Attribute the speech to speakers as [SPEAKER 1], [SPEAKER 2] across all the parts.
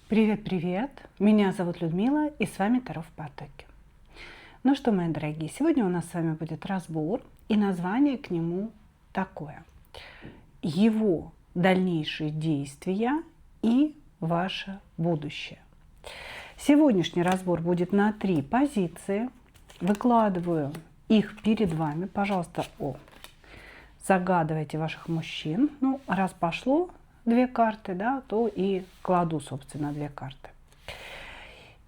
[SPEAKER 1] Привет-привет! Меня зовут Людмила, и с вами Таро в потоке. Ну что, мои дорогие, сегодня у нас с вами будет разбор, и название к нему такое: его дальнейшие действия и ваше будущее. Сегодняшний разбор будет на 3 позиции. Выкладываю их перед вами. Пожалуйста, загадывайте ваших мужчин. Ну, раз пошло 2 карты, да, то и кладу, собственно, 2 карты.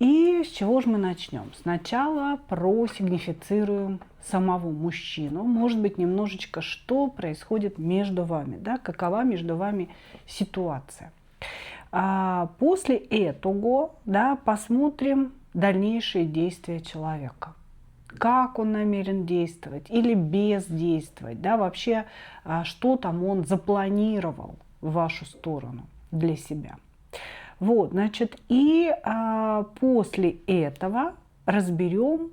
[SPEAKER 1] И с чего же мы начнем? Сначала просигнифицируем самого мужчину. Может быть, немножечко, что происходит между вами, да, какова между вами ситуация. А после этого, да, посмотрим дальнейшие действия человека. Как он намерен действовать или бездействовать, да, вообще, что там он запланировал в вашу сторону для себя. Вот, значит, и после этого разберем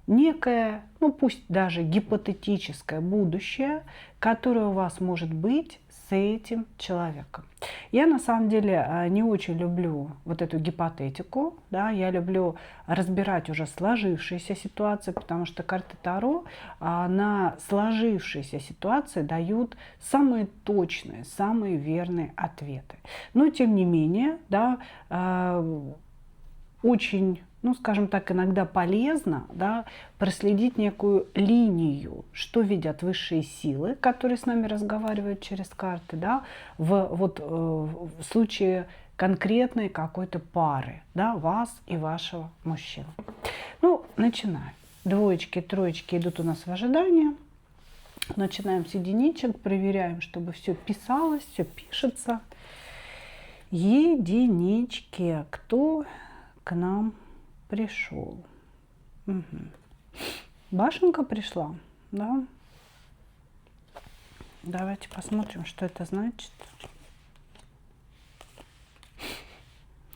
[SPEAKER 1] некое, ну пусть даже гипотетическое будущее, которое у вас может быть с этим человеком. Я на самом деле не очень люблю вот эту гипотетику, да, я люблю разбирать уже сложившиеся ситуации, потому что карты Таро на сложившиеся ситуации дают самые точные, самые верные ответы. Но тем не менее, да, очень, ну скажем так, иногда полезно, да, проследить некую линию, что видят высшие силы, которые с нами разговаривают через карты, да, в случае конкретной какой-то пары, да, вас и вашего мужчины. Ну, начинаем. Двоечки, троечки идут у нас в ожидании. Начинаем с единичек, проверяем, чтобы все писалось, все пишется. Единички. Кто к нам пришел? Угу. Башенка пришла, да? Давайте посмотрим, что это значит.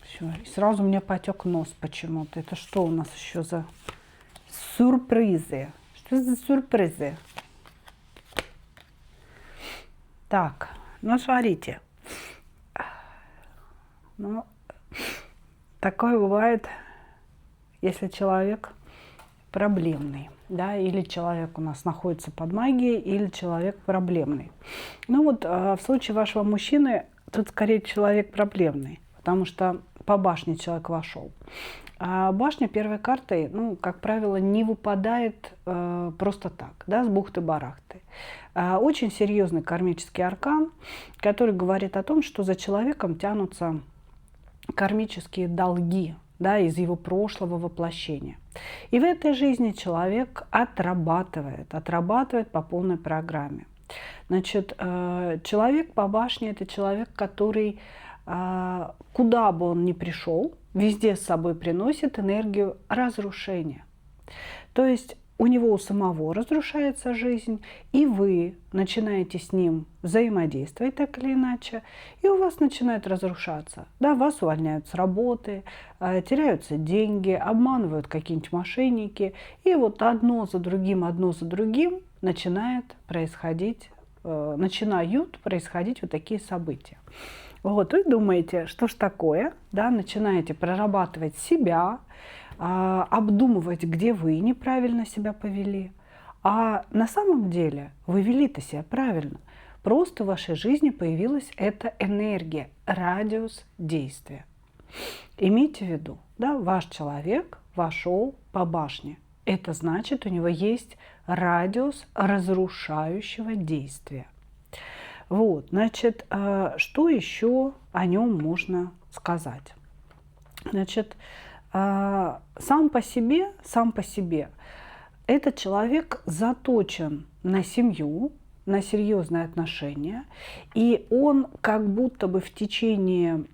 [SPEAKER 1] Все, и сразу мне потек нос почему-то. Это что у нас еще за сюрпризы? Что за сюрпризы? Так, ну смотрите. Ну, такое бывает, если человек проблемный, да, или человек у нас находится под магией, или человек проблемный. Ну вот в случае вашего мужчины тут скорее человек проблемный, потому что по башне человек вошел. А башня первой картой, ну, как правило, не выпадает просто так, да, с бухты-барахты. Очень серьезный кармический аркан, который говорит о том, что за человеком тянутся кармические долги, да, из его прошлого воплощения. И в этой жизни человек отрабатывает по полной программе. Значит, человек по башне – это человек, который, куда бы он ни пришел, везде с собой приносит энергию разрушения. То есть у него у самого разрушается жизнь, и вы начинаете с ним взаимодействовать так или иначе, и у вас начинает разрушаться. Да, вас увольняют с работы, теряются деньги, обманывают какие-нибудь мошенники, и вот одно за другим начинают происходить вот такие события. Вот, вы думаете, что ж такое, да, начинаете прорабатывать себя, обдумывать, где вы неправильно себя повели. А на самом деле вы вели-то себя правильно. Просто в вашей жизни появилась эта энергия, радиус действия. Имейте в виду, да, ваш человек вошел по башне. Это значит, у него есть радиус разрушающего действия. Вот, значит, что еще о нем можно сказать? Значит, сам по себе этот человек заточен на семью, на серьезные отношения, и он как будто бы в течение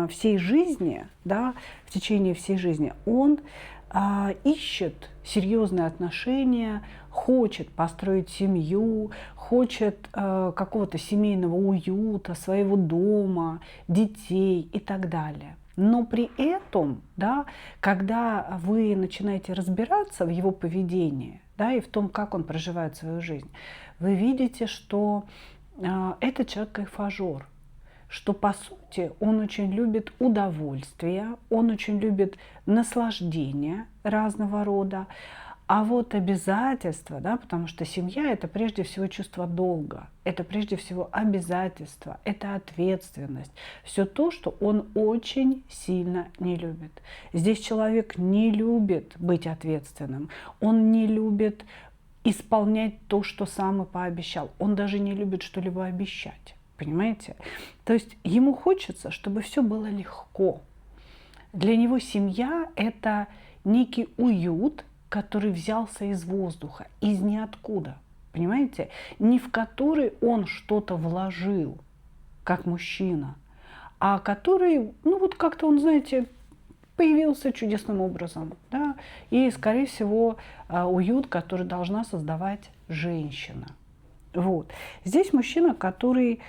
[SPEAKER 1] всей жизни, да, он ищет серьезные отношения, хочет построить семью, хочет какого-то семейного уюта, своего дома, детей и так далее. Но при этом, да, когда вы начинаете разбираться в его поведении, да, и в том, как он проживает свою жизнь, вы видите, что это человек-кайфажор, что по сути он очень любит удовольствие, он очень любит наслаждение разного рода. А вот обязательства, да, потому что семья – это прежде всего чувство долга, это прежде всего обязательства, это ответственность. Все то, что он очень сильно не любит. Здесь человек не любит быть ответственным, он не любит исполнять то, что сам и пообещал. Он даже не любит что-либо обещать, понимаете? То есть ему хочется, чтобы все было легко. Для него семья – это некий уют, который взялся из воздуха, из ниоткуда, понимаете? Не в который он что-то вложил, как мужчина, а который, ну вот как-то он, знаете, появился чудесным образом, да? И, скорее всего, уют, который должна создавать женщина. Вот. Здесь мужчина, который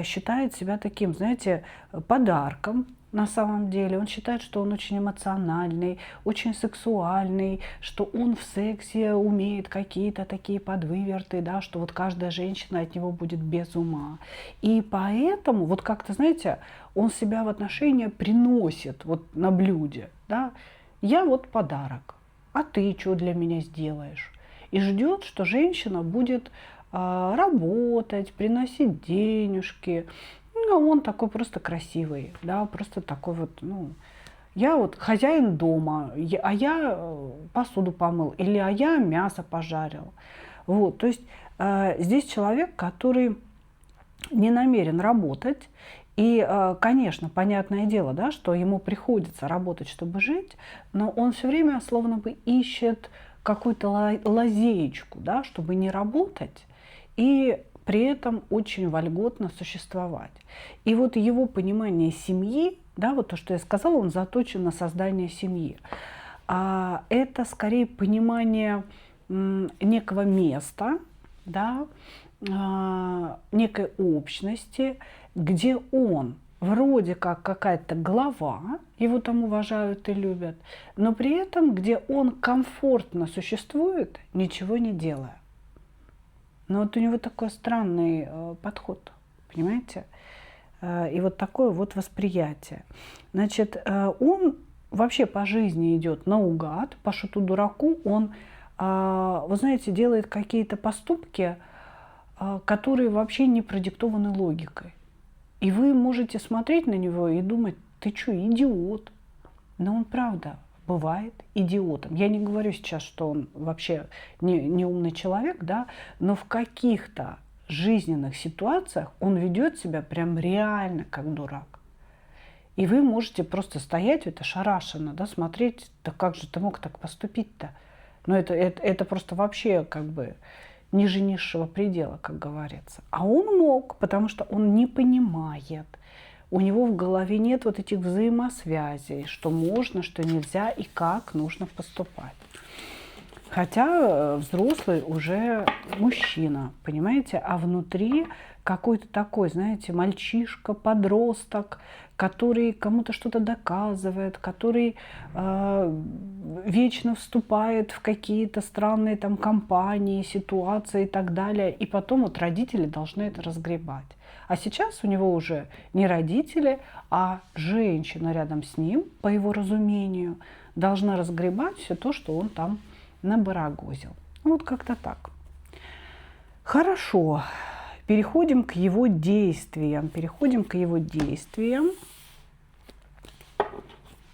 [SPEAKER 1] считает себя таким, знаете, подарком. На самом деле он считает, что он очень эмоциональный, очень сексуальный, что он в сексе умеет какие-то такие подвыверты, да, что вот каждая женщина от него будет без ума. И поэтому, вот как-то, знаете, он себя в отношения приносит вот на блюде. Да? Я вот подарок, а ты что для меня сделаешь? И ждет, что женщина будет работать, приносить денежки. Ну, он такой просто красивый, да, просто такой вот, ну, я вот хозяин дома, а я посуду помыл, или а я мясо пожарил. Вот, то есть здесь человек, который не намерен работать, и, конечно, понятное дело, да, что ему приходится работать, чтобы жить, но он все время словно бы ищет какую-то лазеечку, да, чтобы не работать, и при этом очень вольготно существовать. И вот его понимание семьи, да, вот то, что я сказала, он заточен на создание семьи. Это скорее понимание некого места, да, некой общности, где он вроде как какая-то глава, его там уважают и любят, но при этом, где он комфортно существует, ничего не делая. Но вот у него такой странный подход, понимаете? И вот такое вот восприятие. Значит, он вообще по жизни идет наугад, по шуту-дураку. Он, вы знаете, делает какие-то поступки, которые вообще не продиктованы логикой. И вы можете смотреть на него и думать, ты что, идиот? Но он правда бывает идиотом. Я не говорю сейчас, что он вообще не умный человек, да, но в каких-то жизненных ситуациях он ведет себя прям реально как дурак. И вы можете просто стоять, это ошарашенно, да, смотреть, да как же ты мог так поступить-то? Но это просто вообще как бы ниже низшего предела, как говорится. А он мог, потому что он не понимает. У него в голове нет вот этих взаимосвязей, что можно, что нельзя и как нужно поступать. Хотя взрослый уже мужчина, понимаете, а внутри какой-то такой, знаете, мальчишка, подросток, который кому-то что-то доказывает, который вечно вступает в какие-то странные там компании, ситуации и так далее. И потом вот родители должны это разгребать. А сейчас у него уже не родители, а женщина рядом с ним, по его разумению, должна разгребать все то, что он там набарагозил. Ну, вот как-то так. Хорошо. Переходим к его действиям.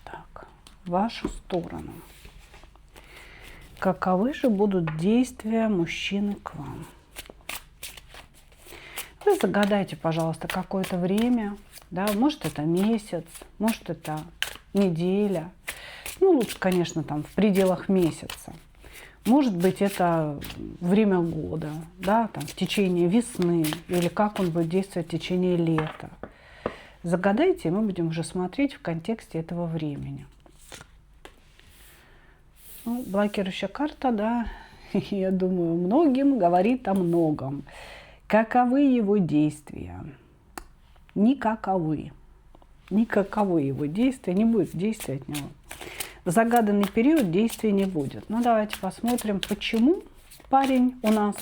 [SPEAKER 1] Так, в вашу сторону. Каковы же будут действия мужчины к вам? Вы загадайте, пожалуйста, какое-то время. Да, может, это месяц, может, это неделя. Ну, лучше, конечно, там в пределах месяца. Может быть, это время года, да, там, в течение весны, или как он будет действовать в течение лета. Загадайте, и мы будем уже смотреть в контексте этого времени. Ну, блокирующая карта, да, я думаю, многим говорит о многом. Каковы его действия? Никаковы. Никаковы его действия, не будет действия от него. В загаданный период действий не будет. Ну, давайте посмотрим, почему парень у нас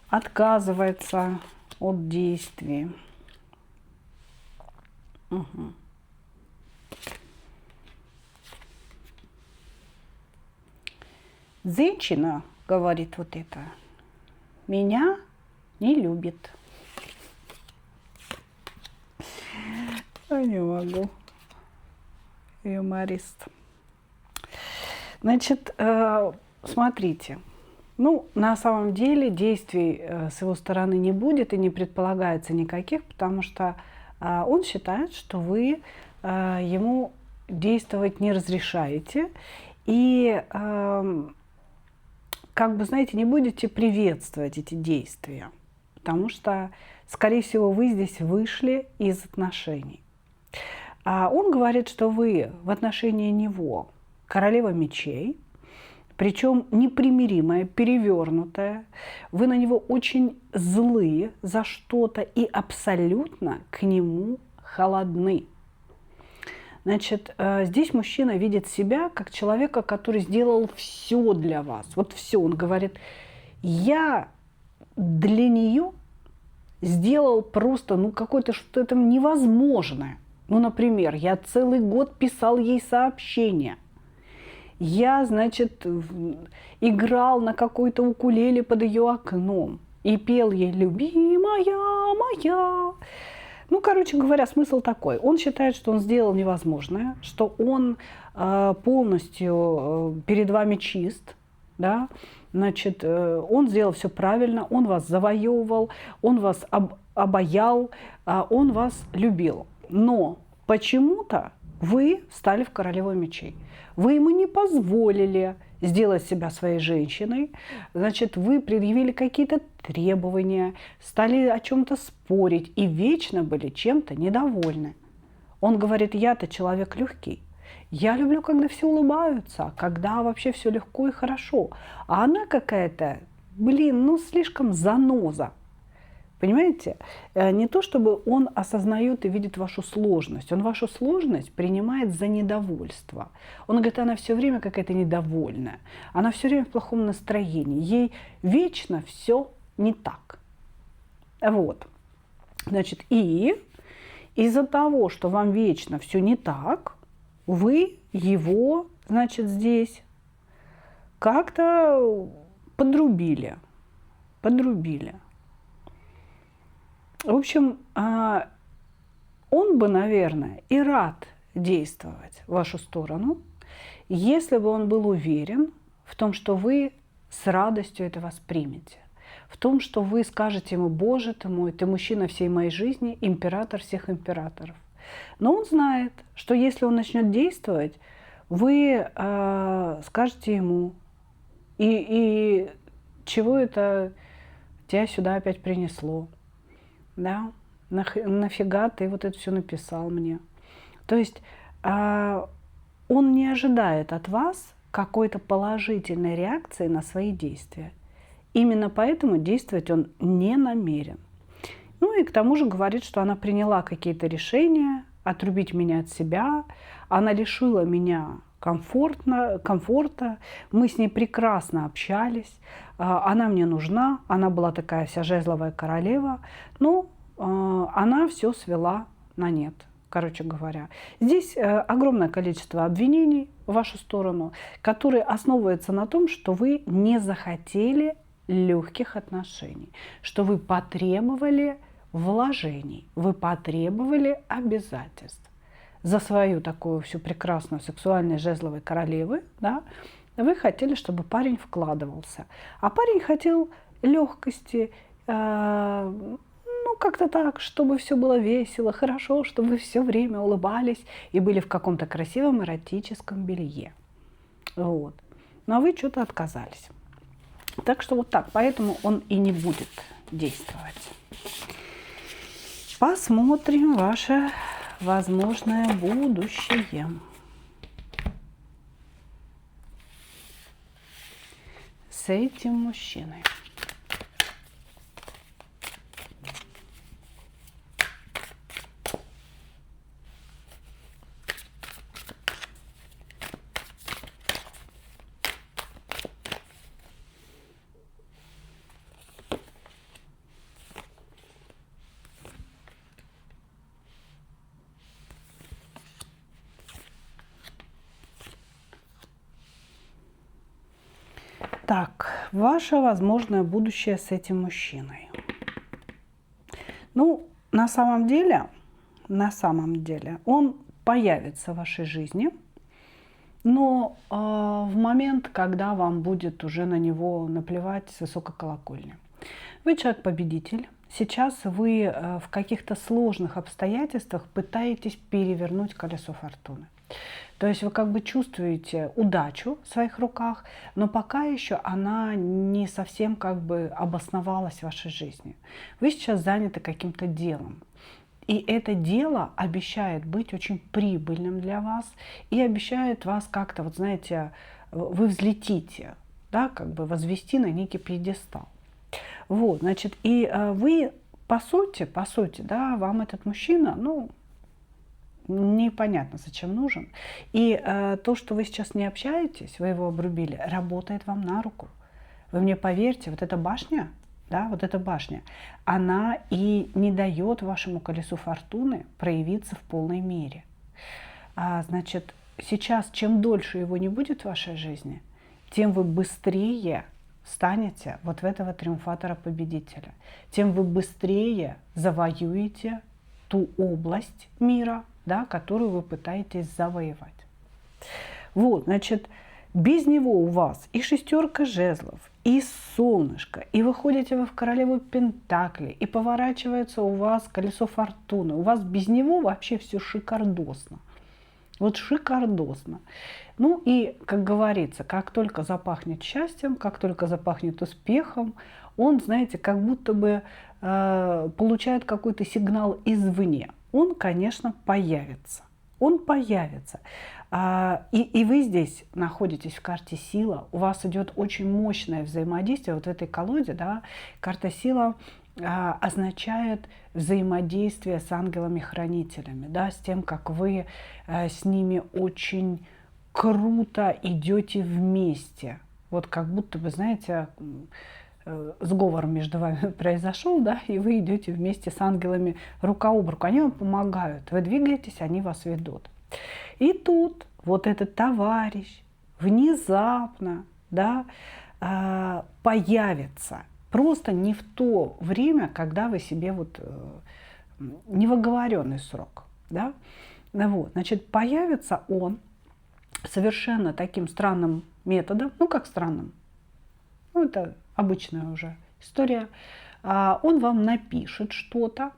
[SPEAKER 1] отказывается от действий. Мгм. Женщина, говорит вот это, меня не любит. Я не могу. Юморист. Значит, смотрите. Ну, на самом деле действий с его стороны не будет и не предполагается никаких, потому что он считает, что вы ему действовать не разрешаете и, как бы, знаете, не будете приветствовать эти действия, потому что, скорее всего, вы здесь вышли из отношений. А он говорит, что вы в отношении него королева мечей, причем непримиримая, перевернутая. Вы на него очень злые за что-то и абсолютно к нему холодны. Значит, здесь мужчина видит себя как человека, который сделал все для вас. Вот все. Он говорит, я для нее сделал просто, ну, какое-то что-то невозможное. Ну, например, я целый год писал ей сообщения. Я, значит, играл на какой-то укулеле под ее окном и пел ей «Любимая моя». Ну, короче говоря, смысл такой. Он считает, что он сделал невозможное, что он полностью перед вами чист, да? Значит, он сделал все правильно, он вас завоевывал, он вас обаял, он вас любил. Но почему-то вы стали в королеву мечей. Вы ему не позволили сделать себя своей женщиной, значит, вы предъявили какие-то требования, стали о чем-то спорить и вечно были чем-то недовольны. Он говорит, я-то человек легкий. Я люблю, когда все улыбаются, когда вообще все легко и хорошо. А она какая-то, ну слишком заноза. Понимаете? Не то, чтобы он осознает и видит вашу сложность. Он вашу сложность принимает за недовольство. Он говорит, она все время какая-то недовольная. Она все время в плохом настроении. Ей вечно все не так. Вот. Значит, и из-за того, что вам вечно все не так, вы его, значит, здесь как-то подрубили. Подрубили. В общем, он бы, наверное, и рад действовать в вашу сторону, если бы он был уверен в том, что вы с радостью это воспримете, в том, что вы скажете ему, Боже ты мой, ты мужчина всей моей жизни, император всех императоров. Но он знает, что если он начнет действовать, вы скажете ему, и чего это тебя сюда опять принесло? Да, нафига ты вот это все написал мне? То есть он не ожидает от вас какой-то положительной реакции на свои действия. Именно поэтому действовать он не намерен. Ну и к тому же говорит, что она приняла какие-то решения, отрубить меня от себя, она лишила меня комфорта, мы с ней прекрасно общались, она мне нужна, она была такая вся жезловая королева, но она все свела на нет, короче говоря. Здесь огромное количество обвинений в вашу сторону, которые основываются на том, что вы не захотели легких отношений, что вы потребовали вложений, вы потребовали обязательств. За свою такую всю прекрасную сексуальную жезловой королевы, да, вы хотели, чтобы парень вкладывался. А парень хотел легкости, ну, как-то так, чтобы все было весело, хорошо, чтобы вы все время улыбались и были в каком-то красивом эротическом белье. Вот. Ну, а вы что-то отказались. Так что вот так, поэтому он и не будет действовать. Посмотрим ваше возможное будущее. С этим мужчиной. Так, ваше возможное будущее с этим мужчиной. Ну, на самом деле, он появится в вашей жизни, но в момент, когда вам будет уже на него наплевать с высокой колокольни. Вы человек-победитель. Сейчас вы в каких-то сложных обстоятельствах пытаетесь перевернуть колесо фортуны. То есть вы как бы чувствуете удачу в своих руках, но пока еще она не совсем как бы обосновалась в вашей жизни. Вы сейчас заняты каким-то делом. И это дело обещает быть очень прибыльным для вас и обещает вас как-то, вот знаете, вы взлетите, да, как бы возвести на некий пьедестал. Вот, значит, и вы, по сути, да, вам этот мужчина, ну, непонятно, зачем нужен. И то, что вы сейчас не общаетесь, вы его обрубили, работает вам на руку. Вы мне поверьте, вот эта башня, да, вот эта башня, она и не дает вашему колесу фортуны проявиться в полной мере. Значит, сейчас, чем дольше его не будет в вашей жизни, тем вы быстрее станете вот в этого триумфатора-победителя, тем вы быстрее завоюете ту область мира, да, которую вы пытаетесь завоевать. Вот, значит, без него у вас и шестерка жезлов, и солнышко, и выходите вы в королеву пентаклей, и поворачивается у вас колесо фортуны. У вас без него вообще все шикардосно. Вот шикардосно. Ну и, как говорится, как только запахнет счастьем, как только запахнет успехом, он, знаете, как будто бы получает какой-то сигнал извне. Он, конечно, появится. Он появится. И вы здесь находитесь в карте сила. У вас идет очень мощное взаимодействие. Вот в этой колоде, да, карта сила означает взаимодействие с ангелами-хранителями, да, с тем, как вы с ними очень круто идете вместе. Вот как будто бы, знаете, сговор между вами произошел, да, и вы идете вместе с ангелами рука об руку. Они вам помогают. Вы двигаетесь, они вас ведут. И тут вот этот товарищ внезапно, да, появится. Просто не в то время, когда вы себе вот не в оговоренный срок. Да? Вот. Значит, появится он совершенно таким странным методом. Ну, как странным? Ну, это обычная уже история. Он вам напишет что-то.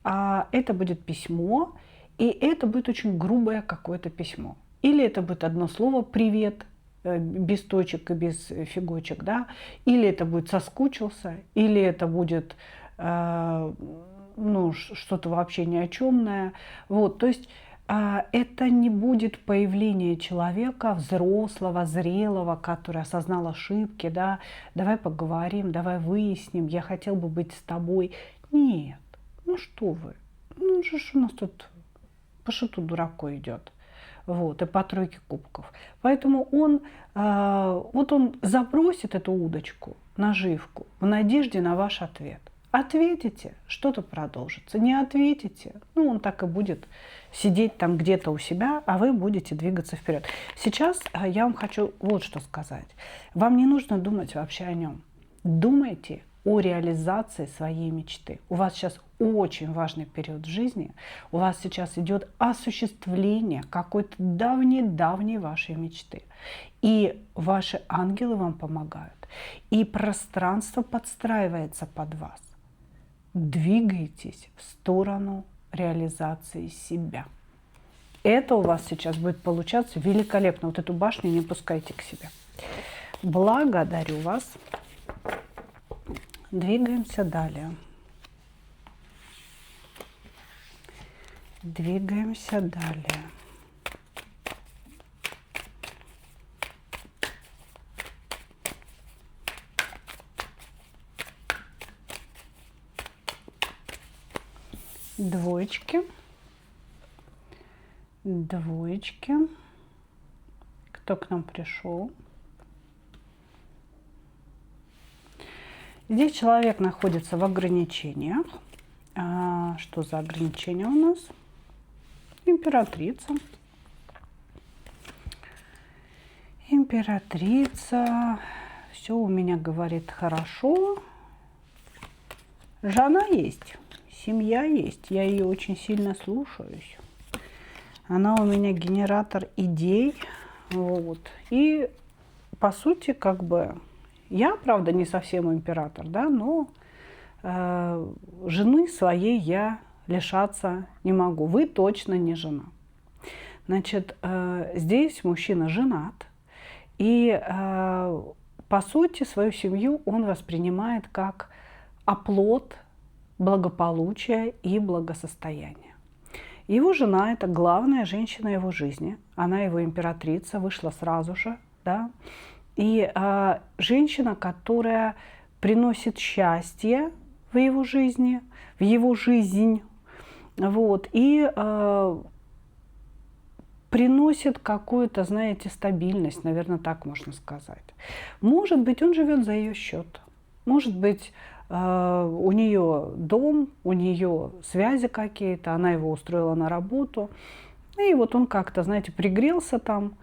[SPEAKER 1] Это будет письмо. И это будет очень грубое какое-то письмо. Или это будет одно слово «привет», без точек и без фигочек, да, или это будет «соскучился», или это будет ну, что-то вообще ни о чемное. Вот, то есть это не будет появление человека взрослого, зрелого, который осознал ошибки, да, давай поговорим, давай выясним, я хотел бы быть с тобой. Нет, ну что вы, ну же у нас тут по шуту дураку идет. Вот, и по тройке кубков. Поэтому он, вот он забросит эту удочку, наживку, в надежде на ваш ответ. Ответите, что-то продолжится. Не ответите, ну, он так и будет сидеть там где-то у себя, а вы будете двигаться вперед. Сейчас я вам хочу вот что сказать. Вам не нужно думать вообще о нем. Думайте о реализации своей мечты. У вас сейчас очень важный период в жизни. У вас сейчас идет осуществление какой-то давней-давней вашей мечты. И ваши ангелы вам помогают. И пространство подстраивается под вас. Двигайтесь в сторону реализации себя. Это у вас сейчас будет получаться великолепно. Вот эту башню не пускайте к себе. Благодарю вас. Двигаемся далее. Двигаемся далее. Двоечки. Двоечки. Кто к нам пришел? Здесь человек находится в ограничениях. Что за ограничения у нас? Императрица. Императрица. все у меня, говорит, хорошо. Жена есть, семья есть, я ее очень сильно слушаюсь. Она у меня генератор идей. Вот. И, по сути, как бы, я, правда, не совсем император, да, но жены своей я лишаться не могу. Вы точно не жена. Значит, здесь мужчина женат, и, по сути, свою семью он воспринимает как оплот благополучия и благосостояния. Его жена – это главная женщина его жизни. Она его императрица, вышла сразу же. Да? И женщина, которая приносит счастье в его жизни, в его жизнь. Вот, и приносит какую-то, знаете, стабильность, наверное, так можно сказать. Может быть, он живет за ее счет. Может быть, у нее дом, у нее связи какие-то, она его устроила на работу. И вот он как-то, знаете, пригрелся там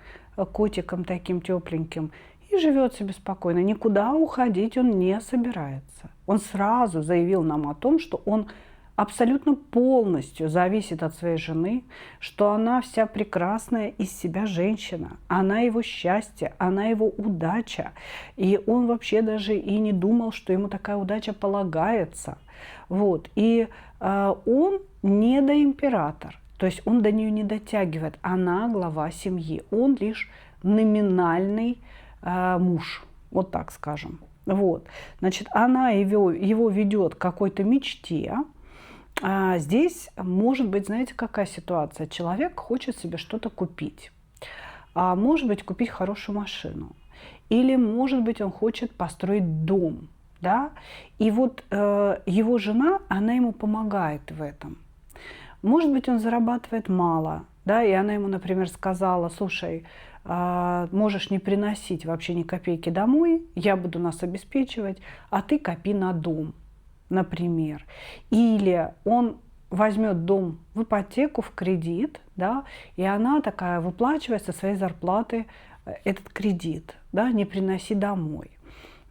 [SPEAKER 1] котиком таким тепленьким и живет себе спокойно. Никуда уходить он не собирается. Он сразу заявил нам о том, что он абсолютно полностью зависит от своей жены, что она вся прекрасная из себя женщина, она его счастье, она его удача. И он вообще даже и не думал, что ему такая удача полагается. Вот. И он недоимператор, то есть он до нее не дотягивает. Она глава семьи, он лишь номинальный муж, вот так скажем. Вот. Значит, она его ведет к какой-то мечте. А здесь может быть, знаете, какая ситуация? Человек хочет себе что-то купить. А может быть, купить хорошую машину. Или, может быть, он хочет построить дом. Да? И вот его жена, она ему помогает в этом. Может быть, он зарабатывает мало. Да? И она ему, например, сказала: слушай, можешь не приносить вообще ни копейки домой, я буду нас обеспечивать, а ты копи на дом. Например. Или он возьмет дом в ипотеку, в кредит, да, и она такая выплачивает со своей зарплаты этот кредит, да, не приноси домой.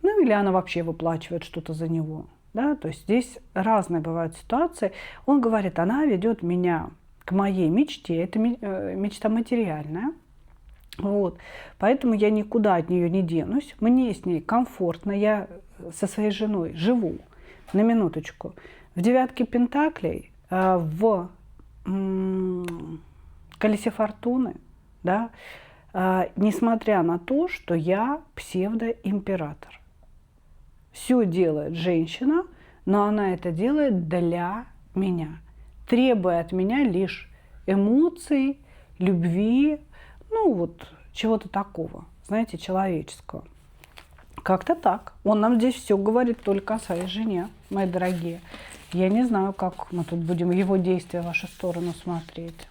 [SPEAKER 1] Ну или она вообще выплачивает что-то за него. Да, то есть здесь разные бывают ситуации. Он говорит: она ведет меня к моей мечте, это мечта материальная. Вот. Поэтому я никуда от нее не денусь, мне с ней комфортно, я со своей женой живу. На минуточку. В девятке пентаклей, в колесе фортуны, да, несмотря на то, что я псевдоимператор. Все делает женщина, но она это делает для меня, требуя от меня лишь эмоций, любви, ну вот чего-то такого, знаете, человеческого. Как-то так. Он нам здесь все говорит только о своей жене, мои дорогие. Я не знаю, как мы тут будем его действия в вашу сторону смотреть.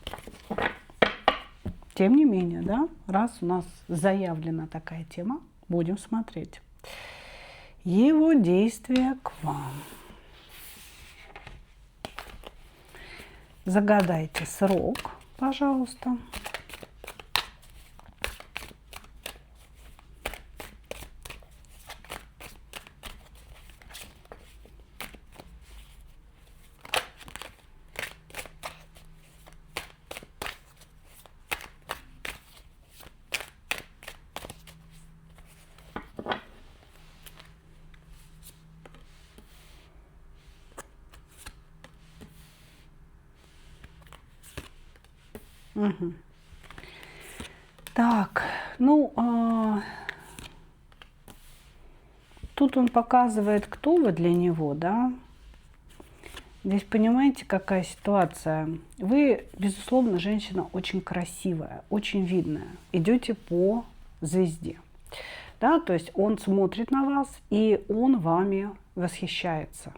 [SPEAKER 1] Тем не менее, да, раз у нас заявлена такая тема, будем смотреть. Его действия к вам. Загадайте срок, пожалуйста. Угу. Так, ну, тут он показывает, кто вы для него, да. Здесь понимаете, какая ситуация? Вы, безусловно, женщина очень красивая, очень видная. Идете по звезде. Да, то есть он смотрит на вас, и он вами восхищается.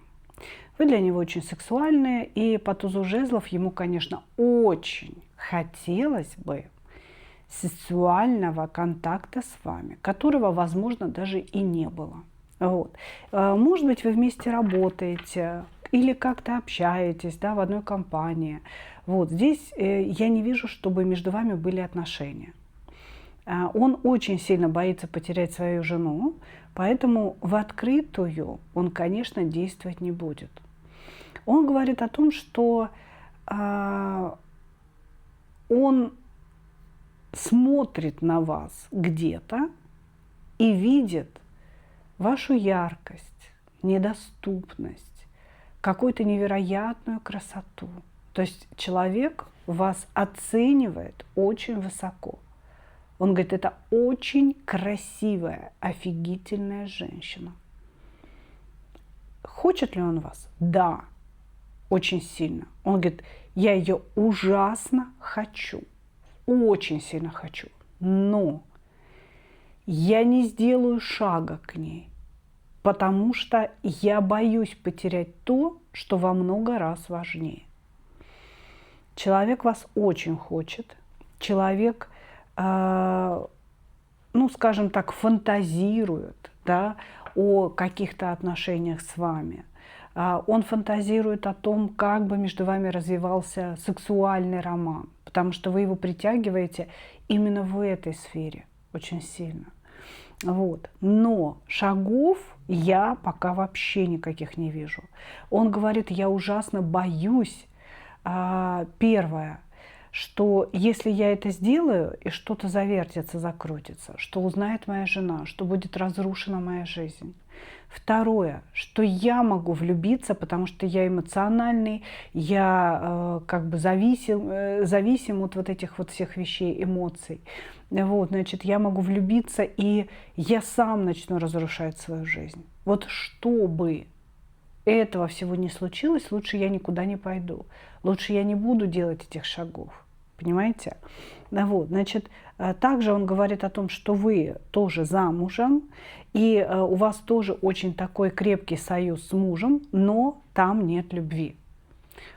[SPEAKER 1] Вы для него очень сексуальные, и по тузу жезлов ему, конечно, очень хотелось бы сексуального контакта с вами, которого, возможно, даже и не было. Вот. Может быть, вы вместе работаете или как-то общаетесь, да, в одной компании. Вот. Здесь я не вижу, чтобы между вами были отношения. Он очень сильно боится потерять свою жену, поэтому в открытую он, конечно, действовать не будет. Он говорит о том, что он смотрит на вас где-то и видит вашу яркость, недоступность, какую-то невероятную красоту. То есть человек вас оценивает очень высоко. Он говорит, это очень красивая, офигительная женщина. Хочет ли он вас? Да, очень сильно. Он говорит, я ее ужасно хочу, очень сильно хочу, но я не сделаю шага к ней, потому что я боюсь потерять то, что во много раз важнее. Человек вас очень хочет, человек, ну, скажем так, фантазирует, да, о каких-то отношениях с вами. Он фантазирует о том, как бы между вами развивался сексуальный роман, потому что вы его притягиваете именно в этой сфере очень сильно. Вот. Но шагов я пока вообще никаких не вижу. Он говорит, я ужасно боюсь. Первое, что если я это сделаю, и что-то завертится, закрутится, что узнает моя жена, что будет разрушена моя жизнь. Второе, что я могу влюбиться, потому что я эмоциональный, я как бы зависим от вот этих вот всех вещей, эмоций. Вот, значит, я могу влюбиться, и я сам начну разрушать свою жизнь. Вот чтобы этого всего не случилось, лучше я никуда не пойду. Лучше я не буду делать этих шагов. Понимаете? Вот, значит, также он говорит о том, что вы тоже замужем, и у вас тоже очень такой крепкий союз с мужем, но там нет любви.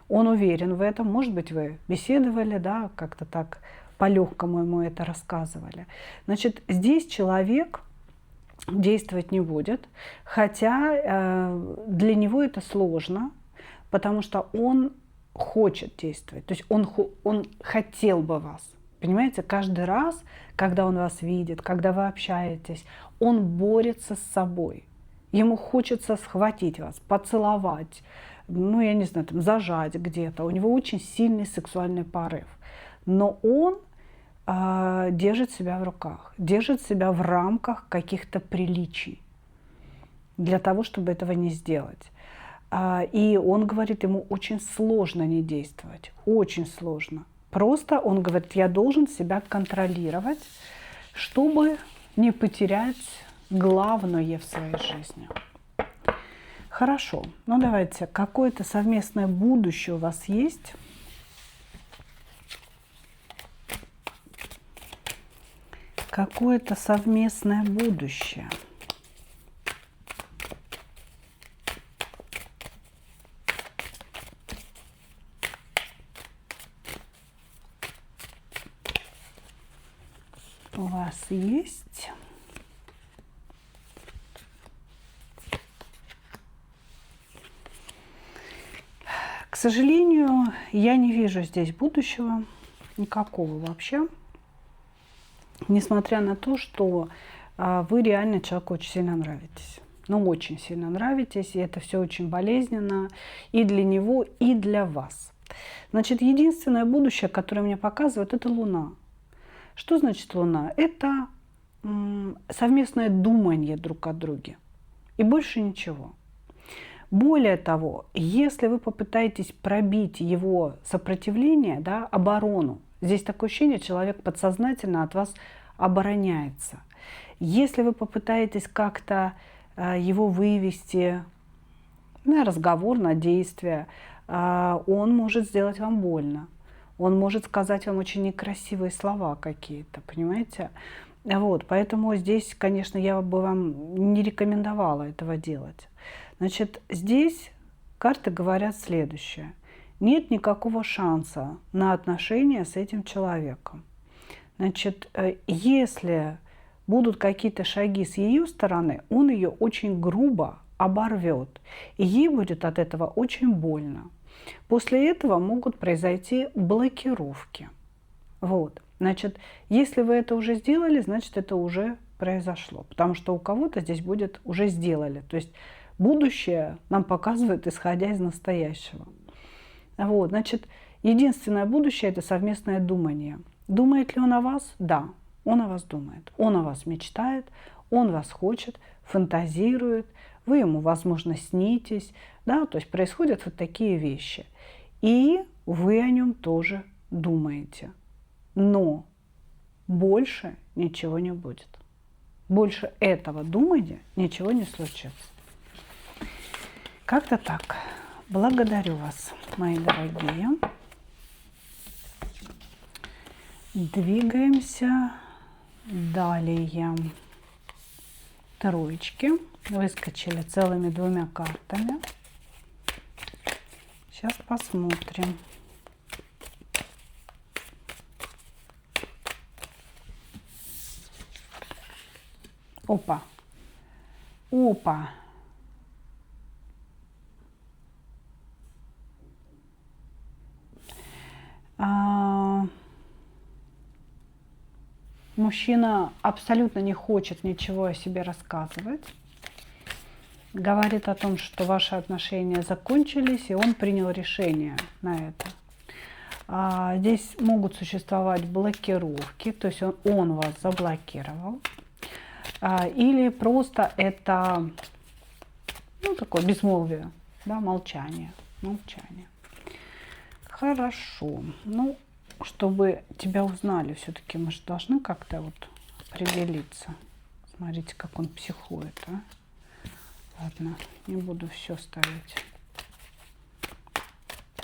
[SPEAKER 1] Он уверен в этом. Может быть, вы беседовали, да, как-то так по-легкому ему это рассказывали. Значит, здесь человек действовать не будет, хотя для него это сложно, потому что он хочет действовать, то есть он хотел бы вас. Понимаете, каждый раз, когда он вас видит, когда вы общаетесь, он борется с собой. Ему хочется схватить вас, поцеловать, ну, я не знаю, там, зажать где-то. У него очень сильный сексуальный порыв. Но он держит себя в руках, держит себя в рамках каких-то приличий для того, чтобы этого не сделать. И он говорит, ему очень сложно не действовать, очень сложно. Просто он говорит, я должен себя контролировать, чтобы не потерять главное в своей жизни. Хорошо, ну давайте, какое-то совместное будущее у вас есть? Какое-то совместное будущее. У вас есть? К сожалению, я не вижу здесь будущего, никакого вообще. Несмотря на то, что вы реально человеку очень сильно нравитесь. Ну, очень сильно нравитесь, и это все очень болезненно и для него, и для вас. Значит, единственное будущее, которое мне показывает, это Луна. Что значит Луна? Это совместное думание друг о друге. И больше ничего. Более того, если вы попытаетесь пробить его сопротивление, да, оборону, здесь такое ощущение, человек подсознательно от вас обороняется. Если вы попытаетесь как-то его вывести на разговор, на действие, он может сделать вам больно. Он может сказать вам очень некрасивые слова какие-то, понимаете? Вот, поэтому здесь, конечно, я бы вам не рекомендовала этого делать. Значит, здесь карты говорят следующее. Нет никакого шанса на отношения с этим человеком. Значит, если будут какие-то шаги с ее стороны, он ее очень грубо оборвет, и ей будет от этого очень больно. После этого могут произойти блокировки. Вот. Значит, если вы это уже сделали, значит, это уже произошло. Потому что у кого-то здесь будет уже сделали. То есть будущее нам показывает, исходя из настоящего. Вот, значит, единственное будущее – это совместное думание. Думает ли он о вас? Да, он о вас думает. Он о вас мечтает, он вас хочет, фантазирует, вы ему, возможно, снитесь. Да? То есть происходят вот такие вещи. И вы о нем тоже думаете. Но больше ничего не будет. Больше этого думания ничего не случится. Как-то так. Благодарю вас, мои дорогие. Двигаемся далее. Троечки. Выскочили целыми 2 картами. Сейчас посмотрим. Опа. Опа. Мужчина абсолютно не хочет ничего о себе рассказывать. Говорит о том, что ваши отношения закончились, и он принял решение на это. Здесь могут существовать блокировки, то есть он вас заблокировал. Или просто это такое безмолвие, да, молчание. Хорошо. Ну, чтобы тебя узнали, все-таки мы же должны как-то вот определиться. Смотрите, как он психует, а. Ладно, не буду все ставить.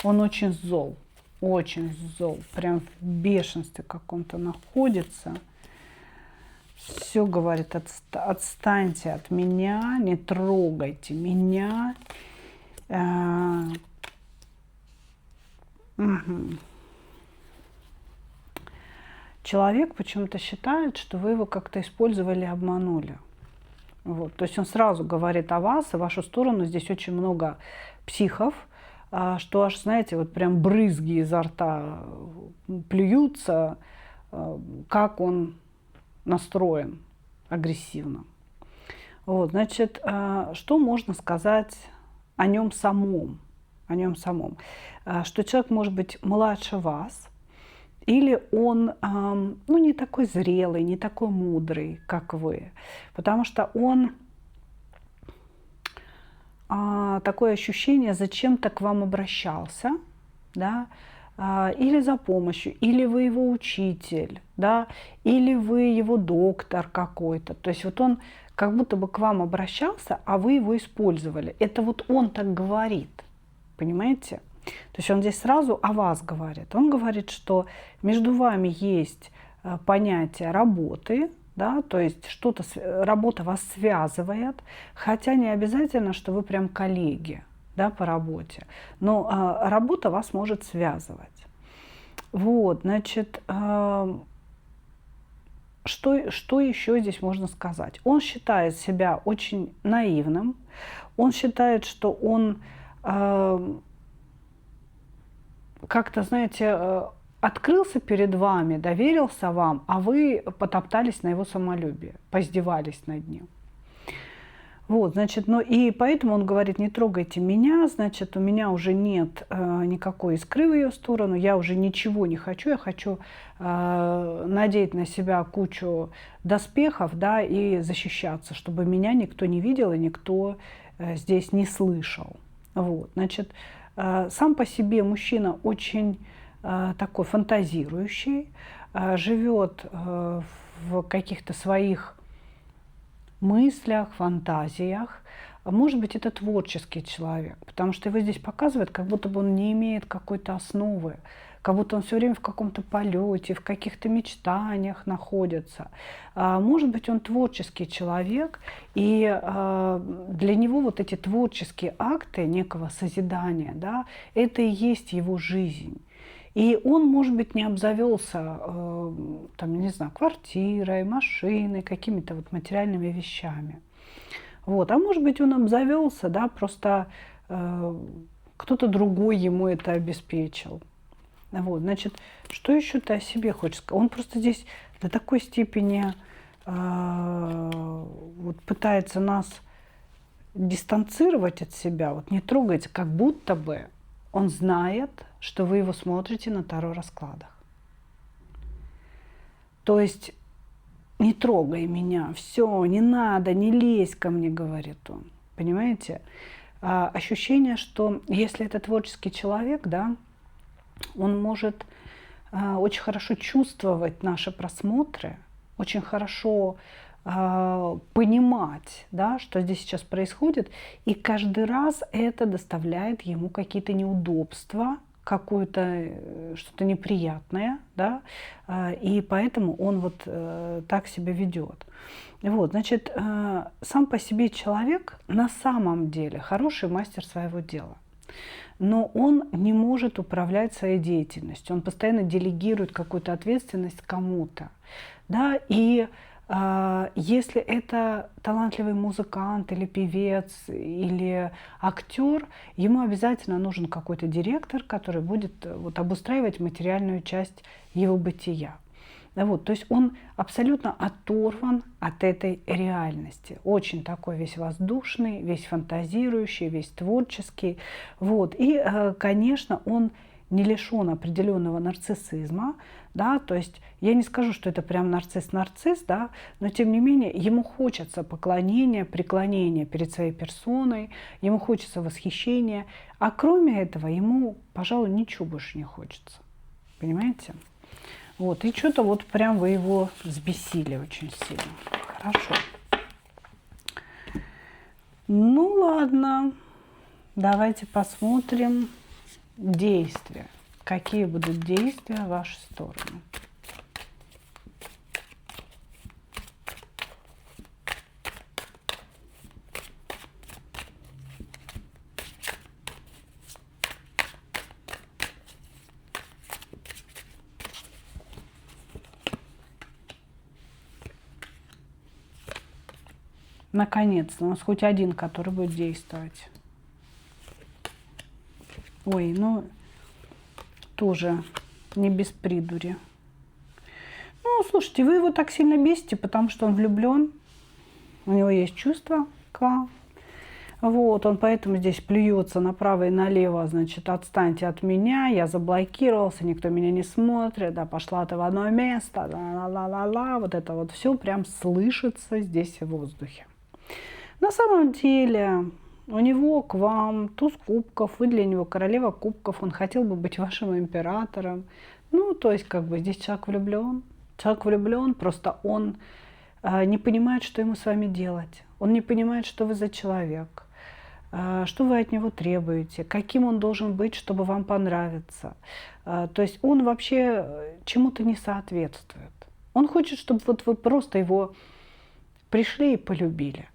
[SPEAKER 1] Он очень зол, прям в бешенстве каком-то находится. Все говорит: отстаньте от меня, не трогайте меня. Человек почему-то считает, что вы его как-то использовали, обманули. Вот. То есть он сразу говорит о вас, и в вашу сторону здесь очень много психов, что аж, знаете, вот прям брызги изо рта плюются, как он настроен агрессивно. Вот, значит, что можно сказать о нем самом? Что человек может быть младше вас, или он не такой зрелый, не такой мудрый, как вы. Потому что он такое ощущение, зачем-то к вам обращался, да, или за помощью, или вы его учитель, да, или вы его доктор какой-то. То есть вот он как будто бы к вам обращался, а вы его использовали. Это вот он так говорит, понимаете? То есть он здесь сразу о вас говорит. Он говорит, что между вами есть понятие работы, да, то есть что-то, работа вас связывает, хотя не обязательно, что вы прям коллеги, да, по работе, но работа вас может связывать. Вот, значит, что еще здесь можно сказать? Он считает себя очень наивным, он считает, что он как-то, знаете, открылся перед вами, доверился вам, а вы потоптались на его самолюбие, поиздевались над ним. Вот, значит, и поэтому он говорит: не трогайте меня, значит, у меня уже нет никакой искры в ее сторону, я уже ничего не хочу, я хочу надеть на себя кучу доспехов, да, и защищаться, чтобы меня никто не видел и никто здесь не слышал. Вот, значит, сам по себе мужчина очень такой фантазирующий, живет в каких-то своих мыслях, фантазиях. Может быть, это творческий человек, потому что его здесь показывают, как будто бы он не имеет какой-то основы, как будто он все время в каком-то полете, в каких-то мечтаниях находится. Может быть, он творческий человек, и для него вот эти творческие акты некого созидания, да, это и есть его жизнь. И он, может быть, не обзавелся, там, не знаю, квартирой, машиной, какими-то вот материальными вещами. Вот. А может быть, он обзавелся, да, просто кто-то другой ему это обеспечил. Вот, значит, что еще ты о себе хочешь сказать? Он просто здесь до такой степени вот пытается нас дистанцировать от себя, вот не трогается, как будто бы он знает, что вы его смотрите на таро-раскладах. То есть не трогай меня, все, не надо, не лезь ко мне, говорит он. Понимаете? Ощущение, что если это творческий человек, да, он может очень хорошо чувствовать наши просмотры, очень хорошо понимать, да, что здесь сейчас происходит, и каждый раз это доставляет ему какие-то неудобства, какое-то что-то неприятное, да, и поэтому он вот так себя ведет. Вот, значит, сам по себе человек на самом деле хороший мастер своего дела. Но он не может управлять своей деятельностью. Он постоянно делегирует какую-то ответственность кому-то. Да? И если это талантливый музыкант или певец или актер, ему обязательно нужен какой-то директор, который будет вот обустраивать материальную часть его бытия. Вот, то есть он абсолютно оторван от этой реальности. Очень такой весь воздушный, весь фантазирующий, весь творческий. Вот. И, конечно, он не лишен определенного нарциссизма. Да? То есть я не скажу, что это прям нарцисс-нарцисс, да? Но тем не менее ему хочется поклонения, преклонения перед своей персоной, ему хочется восхищения. А кроме этого ему, пожалуй, ничего больше не хочется. Понимаете? Вот, и что-то вот прям вы его взбесили очень сильно. Хорошо. Ну ладно, давайте посмотрим действия. Какие будут действия в вашу сторону? Наконец-то, у нас хоть один, который будет действовать. Ой, ну, тоже не без придури. Ну, слушайте, вы его так сильно бесите, потому что он влюблен, у него есть чувства к вам. Вот, он поэтому здесь плюется направо и налево, значит, отстаньте от меня, я заблокировался, никто меня не смотрит, да, пошла ты в одно место, ла-ла-ла-ла, вот это вот все прям слышится здесь в воздухе. На самом деле у него к вам туз кубков, вы для него королева кубков, он хотел бы быть вашим императором. Ну, то есть, как бы здесь человек влюблен. Человек влюблен, просто он не понимает, что ему с вами делать. Он не понимает, что вы за человек, что вы от него требуете, каким он должен быть, чтобы вам понравиться. То есть он вообще чему-то не соответствует. Он хочет, чтобы вот вы просто его пришли и полюбили.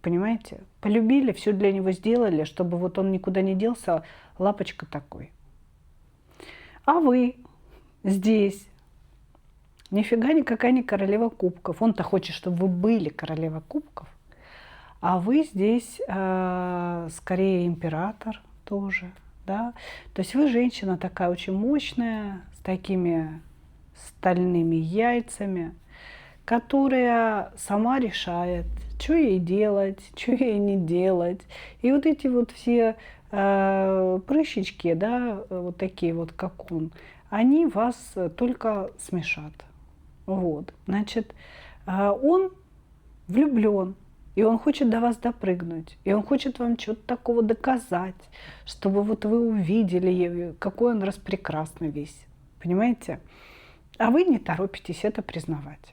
[SPEAKER 1] Понимаете? Полюбили, все для него сделали, чтобы вот он никуда не делся, лапочка такой. А вы здесь нифига никакая не королева кубков. Он-то хочет, чтобы вы были королева кубков. А вы здесь скорее император тоже. Да? То есть вы женщина такая очень мощная, с такими стальными яйцами, которая сама решает, что ей делать, что ей не делать. И вот эти вот все прыщички, да, вот такие вот, как он, они вас только смешат. Вот, значит, он влюблен, и он хочет до вас допрыгнуть, и он хочет вам что-то такого доказать, чтобы вот вы увидели, какой он распрекрасный весь, понимаете? А вы не торопитесь это признавать.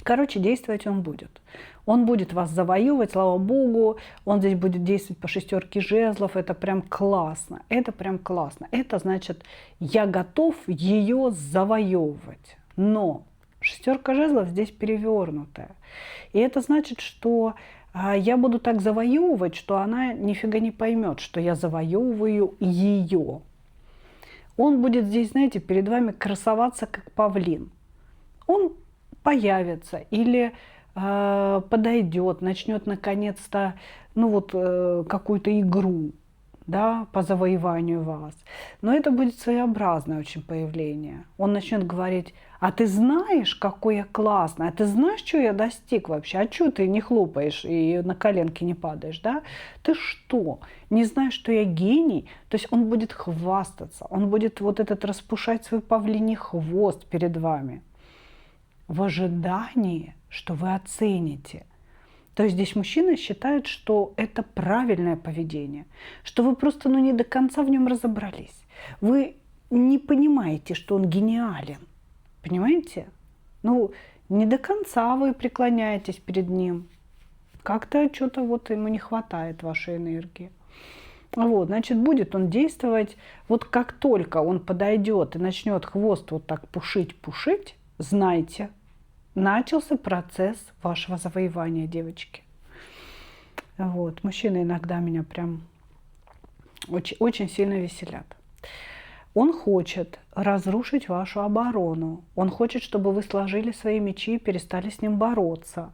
[SPEAKER 1] Короче, действовать он будет. Он будет вас завоевывать, слава богу. Он здесь будет действовать по шестерке жезлов. Это прям классно. Это прям классно. Это значит, я готов ее завоевывать. Но шестерка жезлов здесь перевернутая. И это значит, что я буду так завоевывать, что она нифига не поймет, что я завоевываю ее. Он будет здесь, знаете, перед вами красоваться, как павлин. Он появится или подойдет, начнет наконец-то, ну вот, какую-то игру. да, по завоеванию вас. Но это будет своеобразное очень появление. Он начнет говорить: а ты знаешь, какой я классный, а ты знаешь, что я достиг вообще, а что ты не хлопаешь и на коленки не падаешь, да? Ты что, не знаешь, что я гений? То есть он будет хвастаться, он будет вот этот распушать свой павлиний хвост перед вами в ожидании, что вы оцените. То есть здесь мужчина считает, что это правильное поведение, что вы просто не до конца в нем разобрались. Вы не понимаете, что он гениален. Понимаете? Не до конца вы преклоняетесь перед ним. Как-то что-то вот ему не хватает вашей энергии. Вот, значит, будет он действовать, вот как только он подойдет и начнет хвост вот так пушить, знайте, начался процесс вашего завоевания, девочки. Вот. Мужчины иногда меня прям очень, очень сильно веселят. Он хочет разрушить вашу оборону. Он хочет, чтобы вы сложили свои мечи и перестали с ним бороться.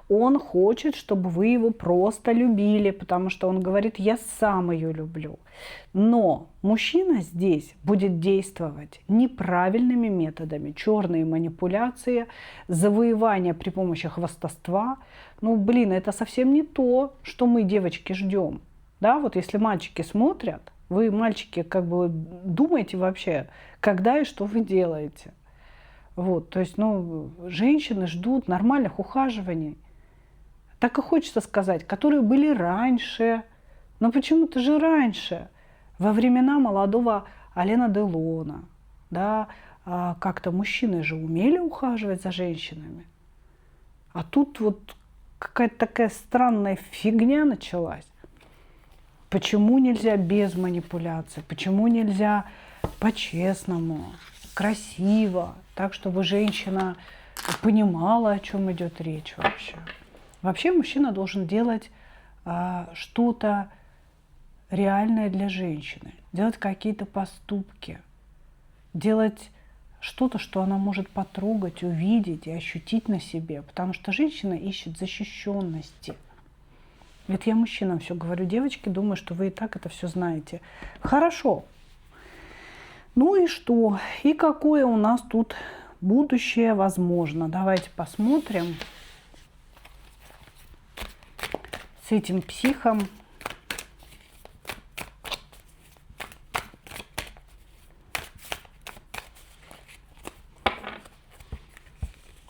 [SPEAKER 1] Он хочет, чтобы вы его просто любили, потому что он говорит: я сам ее люблю. Но мужчина здесь будет действовать неправильными методами. Черные манипуляции, завоевание при помощи хвастовства. Это совсем не то, что мы, девочки, ждем. Да, вот если мальчики смотрят, вы, мальчики, как бы думаете вообще, когда и что вы делаете. Вот, то есть, женщины ждут нормальных ухаживаний. Так и хочется сказать, которые были раньше. Но почему-то же раньше, во времена молодого Алена Делона, да, как-то мужчины же умели ухаживать за женщинами. А тут вот какая-то такая странная фигня началась. Почему нельзя без манипуляций? Почему нельзя по-честному, красиво, так, чтобы женщина понимала, о чем идет речь вообще? Вообще мужчина должен делать что-то реальное для женщины, делать какие-то поступки, делать что-то, что она может потрогать, увидеть и ощутить на себе, потому что женщина ищет защищенности. Это я мужчинам все говорю, девочки, думаю, что вы и так это все знаете. Хорошо. Ну и что? И какое у нас тут будущее возможно? Давайте посмотрим с этим психом.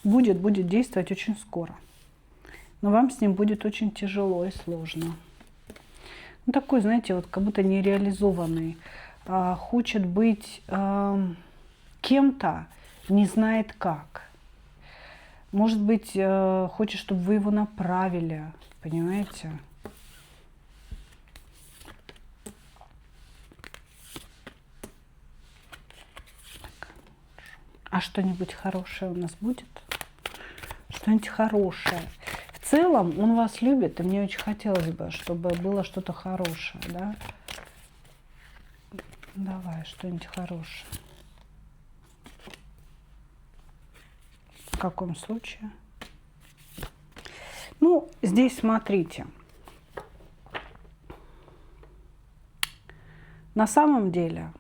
[SPEAKER 1] Будет действовать очень скоро. Но вам с ним будет очень тяжело и сложно. Такой, знаете, вот как будто нереализованный. Хочет быть кем-то, не знает как. Может быть, хочет, чтобы вы его направили, понимаете? Так. А что-нибудь хорошее у нас будет? Что-нибудь хорошее. В целом он вас любит, и мне очень хотелось бы, чтобы было что-то хорошее, да? Давай, что-нибудь хорошее. В каком случае? Здесь смотрите. На самом деле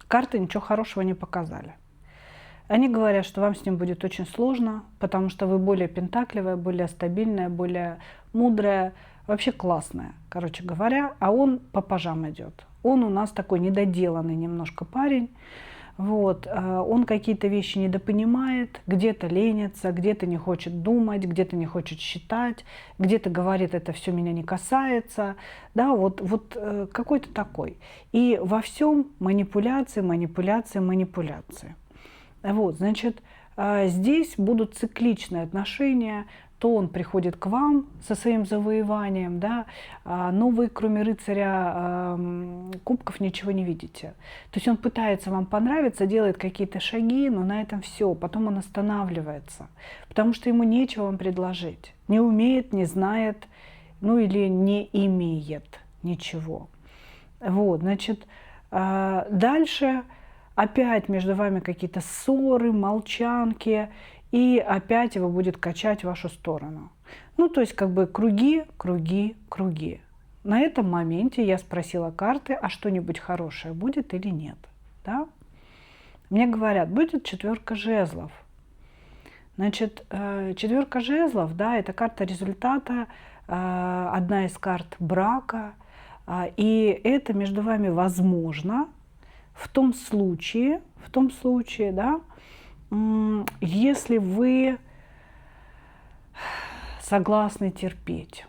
[SPEAKER 1] карты ничего хорошего не показали. Они говорят, что вам с ним будет очень сложно, потому что вы более пентакливая, более стабильная, более мудрая, вообще классная, короче говоря. А он по пажам идет. Он у нас такой недоделанный немножко парень. Вот. Он какие-то вещи недопонимает, где-то ленится, где-то не хочет думать, где-то не хочет считать, где-то говорит: это все меня не касается. Да, вот какой-то такой. И во всем манипуляции, манипуляции, манипуляции. Вот, значит, здесь будут цикличные отношения. То он приходит к вам со своим завоеванием, да, но вы, кроме рыцаря кубков, ничего не видите. То есть он пытается вам понравиться, делает какие-то шаги, но на этом все. Потом он останавливается, потому что ему нечего вам предложить. Не умеет, не знает, или не имеет ничего. Вот, значит, дальше опять между вами какие-то ссоры, молчанки, и опять его будет качать в вашу сторону. То есть как бы круги, круги, круги. на этом моменте я спросила карты, а что-нибудь хорошее будет или нет. Да? Мне говорят, будет 4 жезлов. Значит, 4 жезлов, да, это карта результата, одна из карт брака. И это между вами возможно в том случае, да, если вы согласны терпеть.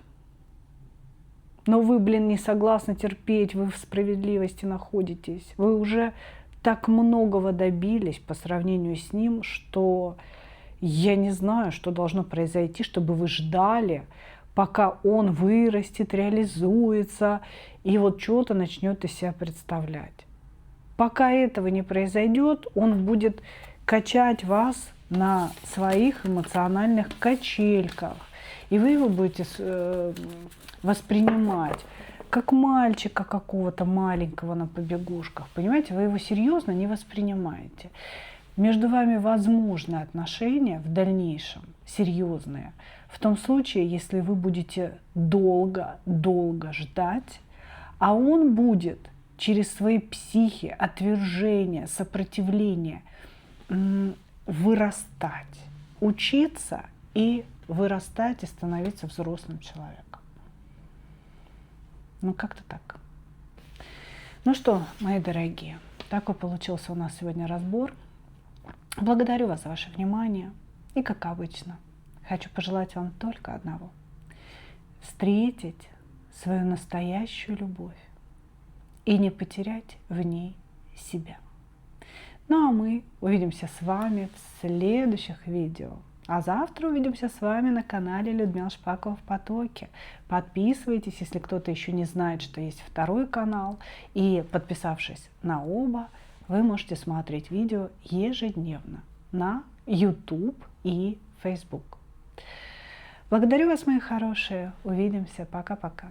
[SPEAKER 1] Но вы, не согласны терпеть, вы в справедливости находитесь. Вы уже так многого добились по сравнению с ним, что я не знаю, что должно произойти, чтобы вы ждали, пока он вырастет, реализуется и вот что-то начнет из себя представлять. Пока этого не произойдет, он будет качать вас на своих эмоциональных качельках. И вы его будете воспринимать как мальчика какого-то маленького на побегушках. Понимаете, вы его серьезно не воспринимаете. Между вами возможны отношения в дальнейшем, серьезные, в том случае, если вы будете долго ждать, а он будет через свои психи, отвержения, сопротивления вырастать, учиться и вырастать и становиться взрослым человеком. Ну, как-то так. Ну что, мои дорогие, такой получился у нас сегодня разбор. Благодарю вас за ваше внимание. И, как обычно, хочу пожелать вам только одного. Встретить свою настоящую любовь и не потерять в ней себя. Ну а мы увидимся с вами в следующих видео. А завтра увидимся с вами на канале Людмила Шпакова в потоке. Подписывайтесь, если кто-то еще не знает, что есть второй канал. И подписавшись на оба, вы можете смотреть видео ежедневно на YouTube и Facebook. Благодарю вас, мои хорошие. Увидимся. Пока-пока.